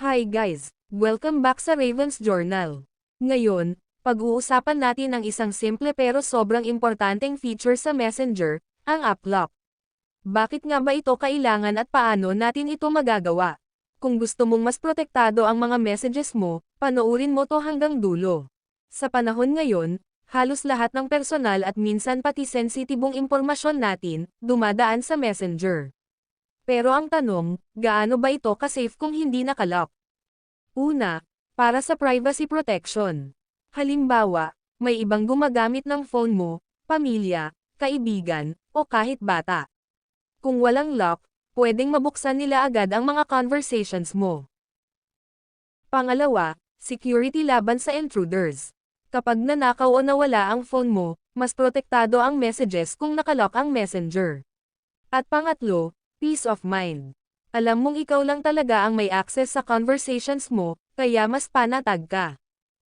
Hi guys! Welcome back sa Raven's Journal. Ngayon, pag-uusapan natin ang isang simple pero sobrang importanteng feature sa Messenger, ang App Lock. Bakit nga ba ito kailangan at paano natin ito magagawa? Kung gusto mong mas protektado ang mga messages mo, panoorin mo to hanggang dulo. Sa panahon ngayon, halos lahat ng personal at minsan pati sensitibong impormasyon natin, dumadaan sa Messenger. Pero ang tanong, gaano ba ito ka-safe kung hindi nakalock? Una, para sa privacy protection. Halimbawa, may ibang gumagamit ng phone mo, pamilya, kaibigan, o kahit bata. Kung walang lock, pwedeng mabuksan nila agad ang mga conversations mo. Pangalawa, security laban sa intruders. Kapag nanakaw o nawala ang phone mo, mas protektado ang messages kung nakalock ang messenger. At pangatlo, peace of mind. Alam mong ikaw lang talaga ang may access sa conversations mo, kaya mas panatag ka.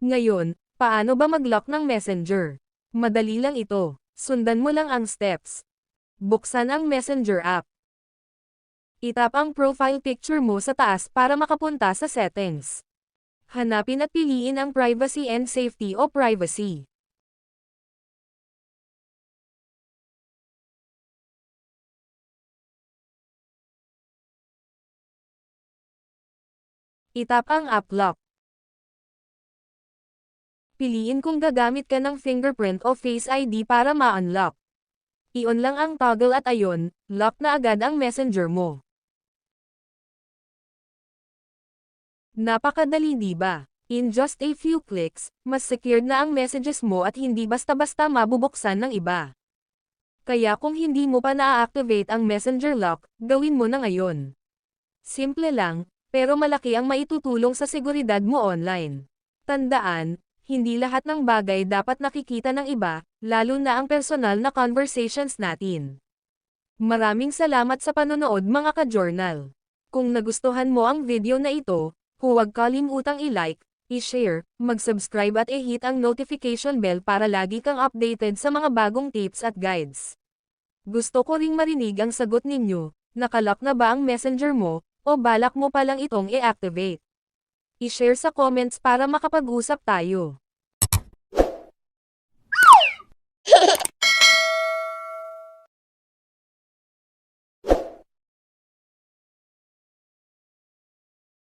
Ngayon, paano ba mag-lock ng messenger? Madali lang ito. Sundan mo lang ang steps. Buksan ang messenger app. Itap ang profile picture mo sa taas para makapunta sa settings. Hanapin at piliin ang privacy and safety o privacy. Itap ang app lock. Piliin kung gagamit ka ng fingerprint o Face ID para ma-unlock. I-on lang ang toggle at ayon, lock na agad ang messenger mo. Napakadali di ba? In just a few clicks, mas secured na ang messages mo at hindi basta-basta mabubuksan ng iba. Kaya kung hindi mo pa na-activate ang messenger lock, gawin mo na ngayon. Simple lang, pero malaki ang maitutulong sa seguridad mo online. Tandaan, hindi lahat ng bagay dapat nakikita ng iba, lalo na ang personal na conversations natin. Maraming salamat sa panonood mga ka-journal. Kung nagustuhan mo ang video na ito, huwag kalimutang i-like, i-share, mag-subscribe at i-hit ang notification bell para lagi kang updated sa mga bagong tips at guides. Gusto ko ring marinig ang sagot ninyo, nakalock na ba ang messenger mo, o balak mo palang itong i-activate? I-share sa comments para makapag-usap tayo.